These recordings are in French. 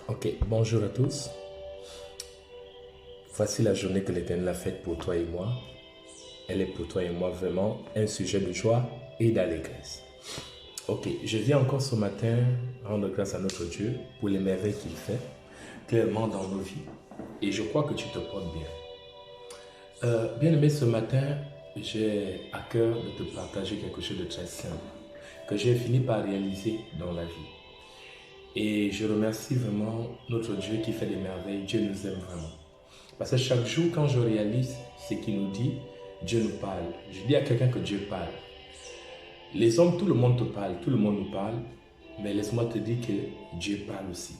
Ok, bonjour à tous. Voici la journée que l'Éternel a faite pour toi et moi. Elle est pour toi et moi vraiment un sujet de joie et d'allégresse. Ok, je viens encore ce matin rendre grâce à notre Dieu pour les merveilles qu'il fait clairement dans nos vies. Et je crois que tu te portes bien. Bien-aimé, ce matin, j'ai à cœur de te partager quelque chose de très simple que j'ai fini par réaliser dans la vie. Et je remercie vraiment notre Dieu qui fait des merveilles. Dieu nous aime vraiment. Parce que chaque jour, quand je réalise ce qu'il nous dit, Dieu nous parle. Je dis à quelqu'un que Dieu parle. Les hommes, tout le monde te parle, tout le monde nous parle, mais laisse-moi te dire que Dieu parle aussi.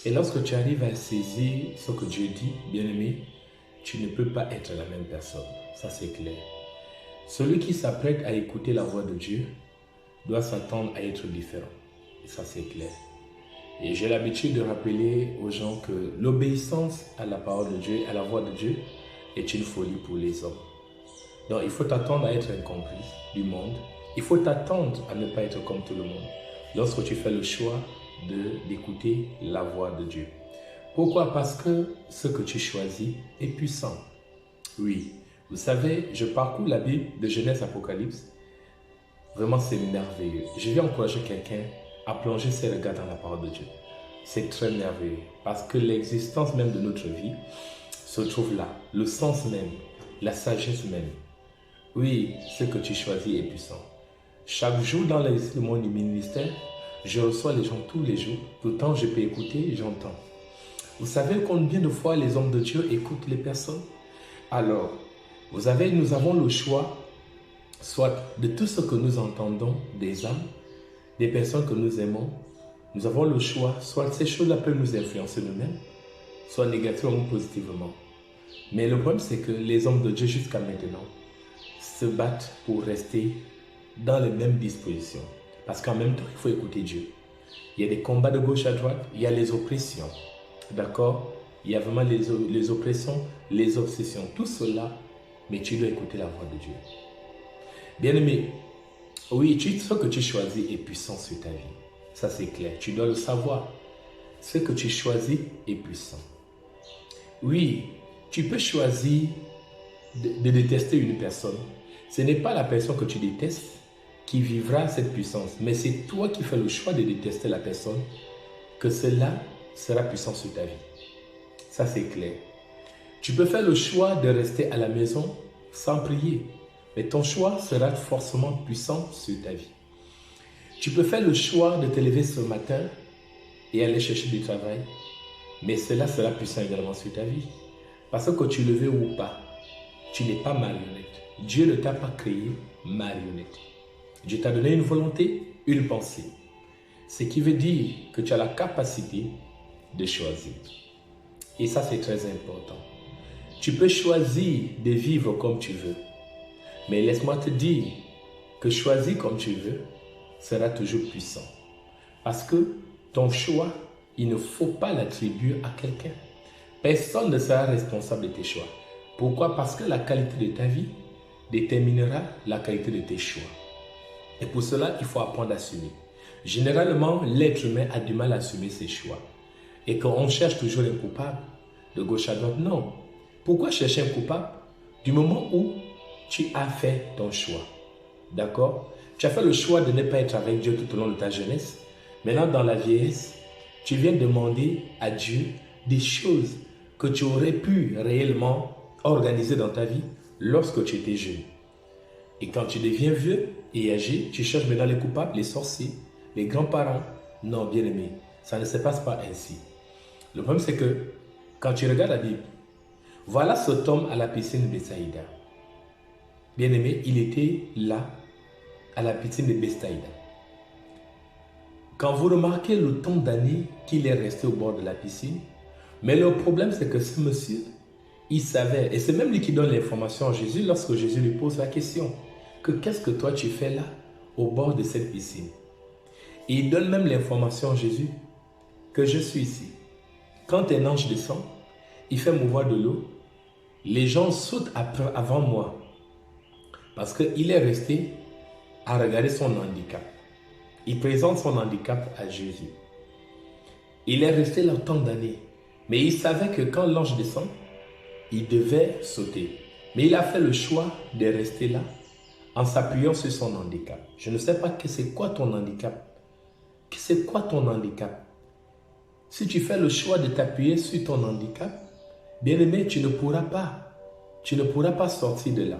Et lorsque tu arrives à saisir ce que Dieu dit, bien-aimé, tu ne peux pas être la même personne. Ça, c'est clair. Celui qui s'apprête à écouter la voix de Dieu doit s'attendre à être différent. Et ça, c'est clair. Et j'ai l'habitude de rappeler aux gens que l'obéissance à la parole de Dieu, à la voix de Dieu, est une folie pour les hommes. Donc il faut t'attendre à être incompris du monde. Il faut t'attendre à ne pas être comme tout le monde lorsque tu fais le choix d'écouter la voix de Dieu. Pourquoi? Parce que ce que tu choisis est puissant. Oui, vous savez, je parcours la Bible de Genèse à Apocalypse. Vraiment, c'est merveilleux. Je vais encourager quelqu'un à plonger ses regards dans la parole de Dieu. C'est très merveilleux parce que l'existence même de notre vie se trouve là. Le sens même, la sagesse même. Oui, ce que tu choisis est puissant. Chaque jour dans le monde du ministère, je reçois les gens tous les jours. Pourtant, je peux écouter et j'entends. Vous savez combien de fois les hommes de Dieu écoutent les personnes? Alors, nous avons le choix, soit de tout ce que nous entendons des âmes, des personnes que nous aimons. Nous avons le choix, soit ces choses-là peuvent nous influencer nous-mêmes, soit négativement ou positivement. Mais le problème, c'est que les hommes de Dieu jusqu'à maintenant se battent pour rester dans les mêmes dispositions. Parce qu'en même temps, il faut écouter Dieu. Il y a des combats de gauche à droite, il y a les oppressions. D'accord? Il y a vraiment les oppressions, les obsessions, tout cela, mais tu dois écouter la voix de Dieu. Bien-aimé, oui, ce que tu choisis est puissant sur ta vie. Ça, c'est clair. Tu dois le savoir. Ce que tu choisis est puissant. Oui, tu peux choisir de détester une personne. Ce n'est pas la personne que tu détestes qui vivra cette puissance, mais c'est toi qui fais le choix de détester la personne, que cela sera puissant sur ta vie. Ça, c'est clair. Tu peux faire le choix de rester à la maison sans prier, mais ton choix sera forcément puissant sur ta vie. Tu peux faire le choix de te lever ce matin et aller chercher du travail, mais cela sera puissant également sur ta vie. Parce que tu le veux ou pas, tu n'es pas marionnette. Dieu ne t'a pas créé marionnette. Dieu t'a donné une volonté, une pensée. Ce qui veut dire que tu as la capacité de choisir. Et ça, c'est très important. Tu peux choisir de vivre comme tu veux. Mais laisse-moi te dire que choisir comme tu veux sera toujours puissant. Parce que ton choix, il ne faut pas l'attribuer à quelqu'un. Personne ne sera responsable de tes choix. Pourquoi? Parce que la qualité de ta vie déterminera la qualité de tes choix. Et pour cela, il faut apprendre à assumer. Généralement, l'être humain a du mal à assumer ses choix. Et qu'on cherche toujours un coupable de gauche à droite. Non. Pourquoi chercher un coupable? Du moment où tu as fait ton choix. D'accord? Tu as fait le choix de ne pas être avec Dieu tout au long de ta jeunesse. Maintenant, dans la vieillesse, tu viens demander à Dieu des choses que tu aurais pu réellement organiser dans ta vie lorsque tu étais jeune. Et quand tu deviens vieux et âgé, tu cherches maintenant les coupables, les sorciers, les grands-parents. Non, bien-aimé, ça ne se passe pas ainsi. Le problème, c'est que quand tu regardes la Bible, voilà cet homme à la piscine de Bethsaïda. Bien-aimé, il était là, à la piscine de Bethsaïda. Quand vous remarquez le temps d'années qu'il est resté au bord de la piscine, mais le problème, c'est que ce monsieur, il savait, et c'est même lui qui donne l'information à Jésus lorsque Jésus lui pose la question, que qu'est-ce que toi tu fais là, au bord de cette piscine? Et il donne même l'information à Jésus, que je suis ici. Quand un ange descend, il fait mouvoir de l'eau, les gens sautent avant moi, parce qu'il est resté à regarder son handicap. Il présente son handicap à Jésus. Il est resté là tant d'années. Mais il savait que quand l'ange descend, il devait sauter. Mais il a fait le choix de rester là en s'appuyant sur son handicap. Je ne sais pas que c'est quoi ton handicap. C'est quoi ton handicap? Si tu fais le choix de t'appuyer sur ton handicap, bien-aimé, tu ne pourras pas sortir de là.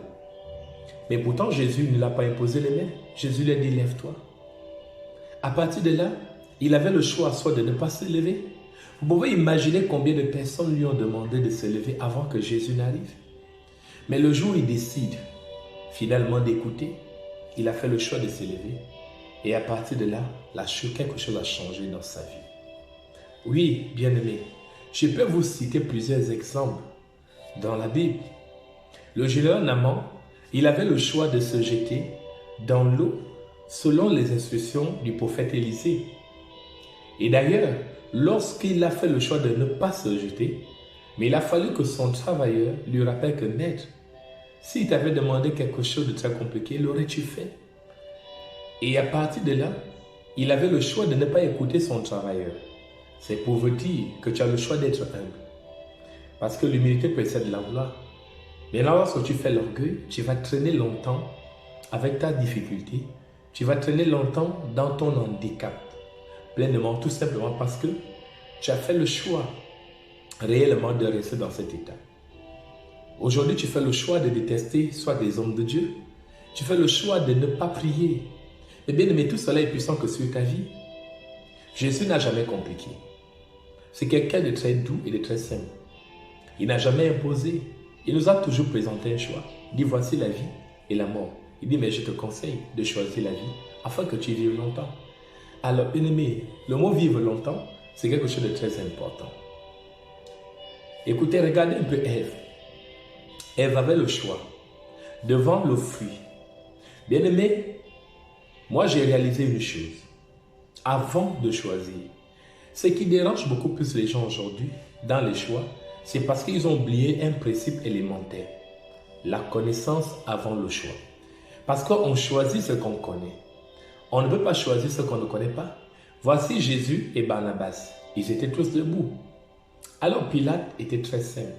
Mais pourtant, Jésus ne l'a pas imposé les mains. Jésus lui a dit, lève-toi. À partir de là, il avait le choix soit de ne pas se lever. Vous pouvez imaginer combien de personnes lui ont demandé de se lever avant que Jésus n'arrive. Mais le jour où il décide finalement d'écouter, il a fait le choix de se lever. Et à partir de là, quelque chose a changé dans sa vie. Oui, bien-aimé, je peux vous citer plusieurs exemples dans la Bible. Le général Naaman, il avait le choix de se jeter dans l'eau selon les instructions du prophète Élisée. Et d'ailleurs, lorsqu'il a fait le choix de ne pas se jeter, mais il a fallu que son travailleur lui rappelle que maître, s'il t'avait demandé quelque chose de très compliqué, l'aurais-tu fait? Et à partir de là, il avait le choix de ne pas écouter son travailleur. C'est pour vous dire que tu as le choix d'être humble. Parce que l'humilité précède la gloire. Mais là, lorsque tu fais l'orgueil, tu vas traîner longtemps avec ta difficulté. Tu vas traîner longtemps dans ton handicap. Pleinement, tout simplement parce que tu as fait le choix réellement de rester dans cet état. Aujourd'hui, tu fais le choix de détester soit des hommes de Dieu. Tu fais le choix de ne pas prier. Mais bien aimé, tout cela est puissant que sur ta vie. Jésus n'a jamais compliqué. C'est quelqu'un de très doux et de très simple. Il n'a jamais imposé. Il nous a toujours présenté un choix. Il dit, voici la vie et la mort. Il dit, mais je te conseille de choisir la vie afin que tu vives longtemps. Alors, bien aimé, le mot vivre longtemps, c'est quelque chose de très important. Écoutez, regardez un peu Ève. Ève avait le choix devant le fruit. Bien aimé, moi j'ai réalisé une chose. Avant de choisir, ce qui dérange beaucoup plus les gens aujourd'hui dans les choix, c'est parce qu'ils ont oublié un principe élémentaire. La connaissance avant le choix. Parce qu'on choisit ce qu'on connaît. On ne peut pas choisir ce qu'on ne connaît pas. Voici Jésus et Barnabas. Ils étaient tous debout. Alors Pilate était très simple.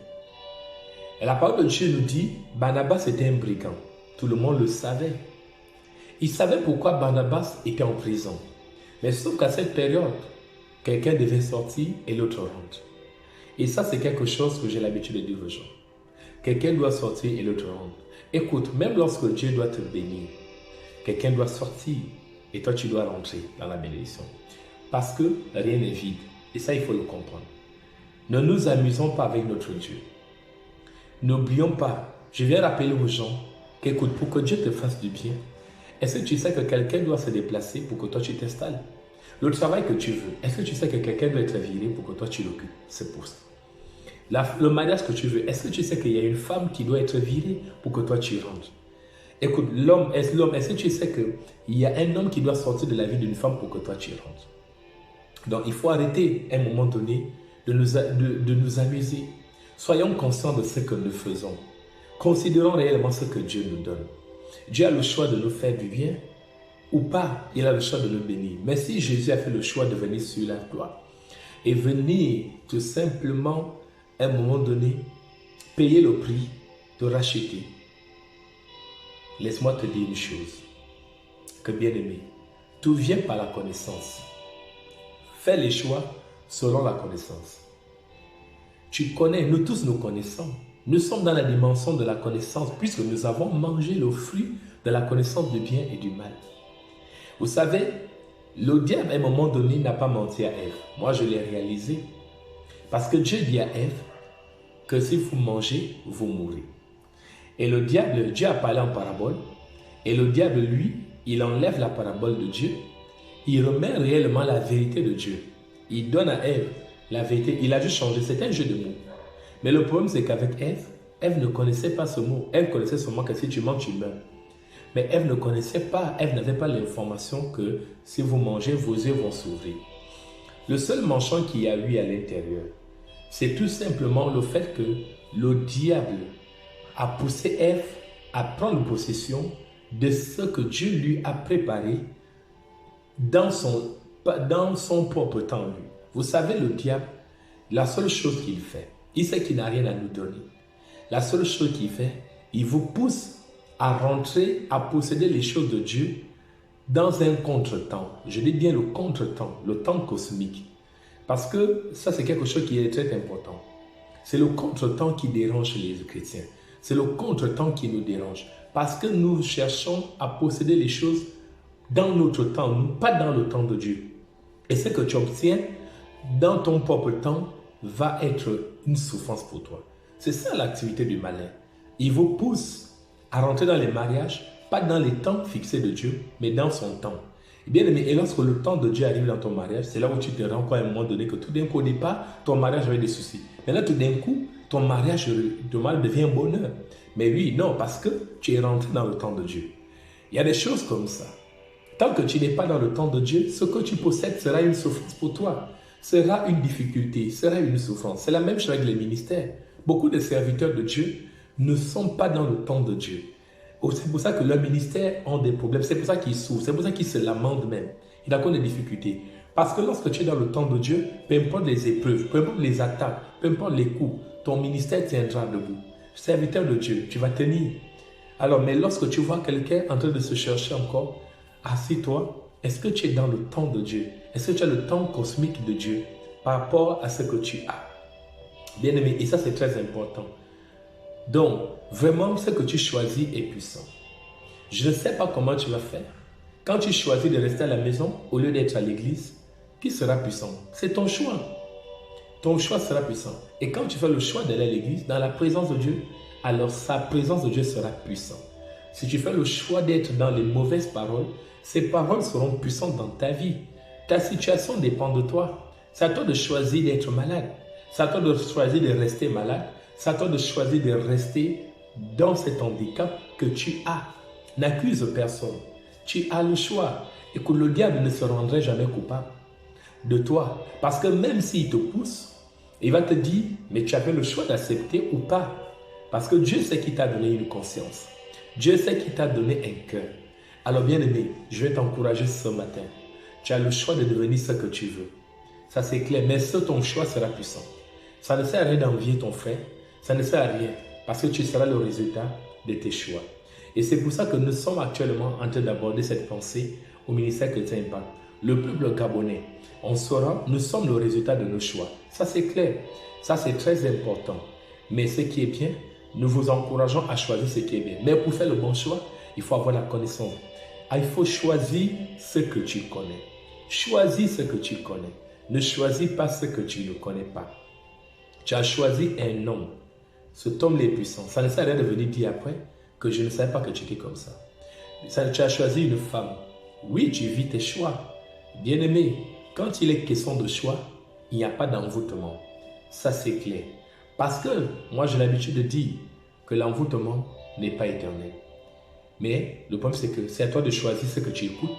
Et la parole de Dieu nous dit, Barnabas était un brigand. Tout le monde le savait. Il savait pourquoi Barnabas était en prison. Mais sauf qu'à cette période, quelqu'un devait sortir et l'autre rentre. Et ça, c'est quelque chose que j'ai l'habitude de dire aux gens. Quelqu'un doit sortir et l'autre rentre. Écoute, même lorsque Dieu doit te bénir, quelqu'un doit sortir et toi, tu dois rentrer dans la bénédiction. Parce que rien n'est vide. Et ça, il faut le comprendre. Ne nous amusons pas avec notre Dieu. N'oublions pas, je viens rappeler aux gens qu'écoute, pour que Dieu te fasse du bien, est-ce que tu sais que quelqu'un doit se déplacer pour que toi tu t'installes? Le travail que tu veux, est-ce que tu sais que quelqu'un doit être viré pour que toi tu l'occupes? C'est pour ça. Le mariage que tu veux, est-ce que tu sais qu'il y a une femme qui doit être virée pour que toi tu rentres? Écoute, est-ce que tu sais qu'il y a un homme qui doit sortir de la vie d'une femme pour que toi tu rentres? Donc il faut arrêter à un moment donné de nous amuser. Soyons conscients de ce que nous faisons. Considérons réellement ce que Dieu nous donne. Dieu a le choix de nous faire du bien ou pas. Il a le choix de nous bénir. Mais si Jésus a fait le choix de venir sur la croix et venir tout simplement à un moment donné payer le prix de racheter, laisse-moi te dire une chose, que bien aimé, tout vient par la connaissance. Fais les choix selon la connaissance. Tu connais, nous tous nous connaissons. Nous sommes dans la dimension de la connaissance puisque nous avons mangé le fruit de la connaissance du bien et du mal. Vous savez, le diable à un moment donné n'a pas menti à Ève. Moi, je l'ai réalisé. Parce que Dieu dit à Ève que si vous mangez, vous mourrez. Et le diable, Dieu a parlé en parabole. Et le diable, lui, il enlève la parabole de Dieu. Il remet réellement la vérité de Dieu. Il donne à Ève la vérité. Il a juste changé. C'est un jeu de mots. Mais le problème, c'est qu'avec Ève, Ève ne connaissait pas ce mot. Ève connaissait seulement que si tu manges, tu meurs. Mais Ève ne connaissait pas, Ève n'avait pas l'information que si vous mangez, vos yeux vont s'ouvrir. Le seul manchon qu'il y a eu à l'intérieur, c'est tout simplement le fait que le diable a poussé Ève à prendre possession de ce que Dieu lui a préparé dans son propre temps. Vous savez, le diable, la seule chose qu'il fait, il sait qu'il n'a rien à nous donner. La seule chose qu'il fait, il vous pousse à rentrer, à posséder les choses de Dieu dans un contre-temps. Je dis bien le contre-temps, le temps cosmique. Parce que ça, c'est quelque chose qui est très important. C'est le contre-temps qui dérange les chrétiens. C'est le contre-temps qui nous dérange. Parce que nous cherchons à posséder les choses dans notre temps, pas dans le temps de Dieu. Et ce que tu obtiens dans ton propre temps va être une souffrance pour toi. C'est ça l'activité du malin. Il vous pousse à rentrer dans les mariages, pas dans les temps fixés de Dieu, mais dans son temps. Bien aimé, et lorsque le temps de Dieu arrive dans ton mariage, c'est là où tu te rends compte à un moment donné que tout d'un coup, au départ, ton mariage avait des soucis. Mais là, tout d'un coup, ton mariage devient un bonheur. Mais oui, non, parce que tu es rentré dans le temps de Dieu. Il y a des choses comme ça. Tant que tu n'es pas dans le temps de Dieu, ce que tu possèdes sera une souffrance pour toi. Sera une difficulté, sera une souffrance. C'est la même chose avec les ministères. Beaucoup de serviteurs de Dieu ne sont pas dans le temps de Dieu. C'est pour ça que leurs ministères ont des problèmes. C'est pour ça qu'ils souffrent. C'est pour ça qu'ils se lamentent même. Ils rencontrent des difficultés. Parce que lorsque tu es dans le temps de Dieu, peu importe les épreuves, peu importe les attaques, peu importe les coups, ton ministère tiendra debout. Serviteur de Dieu, tu vas tenir. Alors, mais lorsque tu vois quelqu'un en train de se chercher encore, assis-toi. Est-ce que tu es dans le temps de Dieu? Est-ce que tu as le temps cosmique de Dieu par rapport à ce que tu as? Bien aimé, et ça c'est très important. Donc, vraiment, ce que tu choisis est puissant. Je ne sais pas comment tu vas faire. Quand tu choisis de rester à la maison au lieu d'être à l'église, qui sera puissant? C'est ton choix. Ton choix sera puissant. Et quand tu fais le choix d'aller à l'église, dans la présence de Dieu, alors sa présence de Dieu sera puissante. Si tu fais le choix d'être dans les mauvaises paroles, ces paroles seront puissantes dans ta vie. Ta situation dépend de toi. C'est à toi de choisir d'être malade. C'est à toi de choisir de rester malade. C'est à toi de choisir de rester dans cet handicap que tu as. N'accuse personne. Tu as le choix. Et que le diable ne se rendrait jamais coupable de toi. Parce que même s'il te pousse, il va te dire, mais tu avais le choix d'accepter ou pas. Parce que Dieu sait qu'il t'a donné une conscience. Dieu sait qu'il t'a donné un cœur. Alors bien aimé, je vais t'encourager ce matin. Tu as le choix de devenir ce que tu veux. Ça c'est clair, mais ton choix sera puissant. Ça ne sert à rien d'envier ton frère. Ça ne sert à rien parce que tu seras le résultat de tes choix. Et c'est pour ça que nous sommes actuellement en train d'aborder cette pensée au ministère Chrétien Impact. Le peuple gabonais, nous sommes le résultat de nos choix. Ça c'est clair. Ça c'est très important. Mais ce qui est bien, nous vous encourageons à choisir ce qui est bien. Mais pour faire le bon choix, il faut avoir la connaissance. Il faut choisir ce que tu connais. Choisis ce que tu connais. Ne choisis pas ce que tu ne connais pas. Tu as choisi un homme. Cet homme est puissant. Ça ne sert à rien de venir dire après que je ne savais pas que tu étais comme ça. Tu as choisi une femme. Oui, tu vis tes choix. Bien-aimé, quand il est question de choix, il n'y a pas d'envoûtement. Ça, c'est clair. Parce que moi, j'ai l'habitude de dire que l'envoûtement n'est pas éternel. Mais le problème, c'est que c'est à toi de choisir ce que tu écoutes.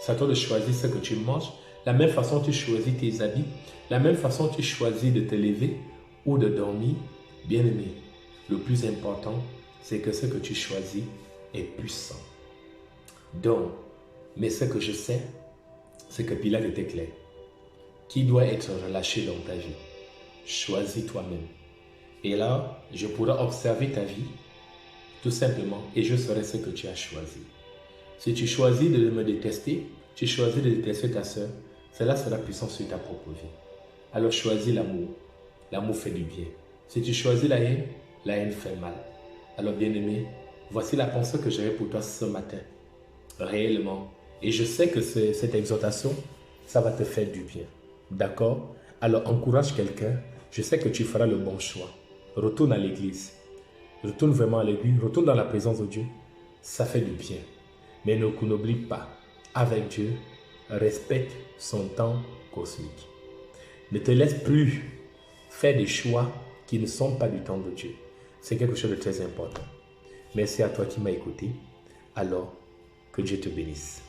C'est à toi de choisir ce que tu manges. La même façon, tu choisis tes habits. La même façon, tu choisis de te lever ou de dormir. Bien aimé, le plus important, c'est que ce que tu choisis est puissant. Donc, mais ce que je sais, c'est que Pilate était clair. Qui doit être relâché dans ta vie? Choisis toi-même. Et là, je pourrai observer ta vie, tout simplement, et je saurai ce que tu as choisi. Si tu choisis de me détester, tu choisis de détester ta soeur, cela sera puissant sur ta propre vie. Alors choisis l'amour. L'amour fait du bien. Si tu choisis la haine fait mal. Alors bien-aimé, voici la pensée que j'avais pour toi ce matin. Réellement. Et je sais que cette exhortation, ça va te faire du bien. D'accord? Alors encourage quelqu'un. Je sais que tu feras le bon choix. Retourne à l'église. Retourne vraiment à l'église. Retourne dans la présence de Dieu. Ça fait du bien. Mais n'oublie pas, avec Dieu, respecte son temps cosmique. Ne te laisse plus faire des choix qui ne sont pas du temps de Dieu. C'est quelque chose de très important. Merci à toi qui m'as écouté. Alors, que Dieu te bénisse.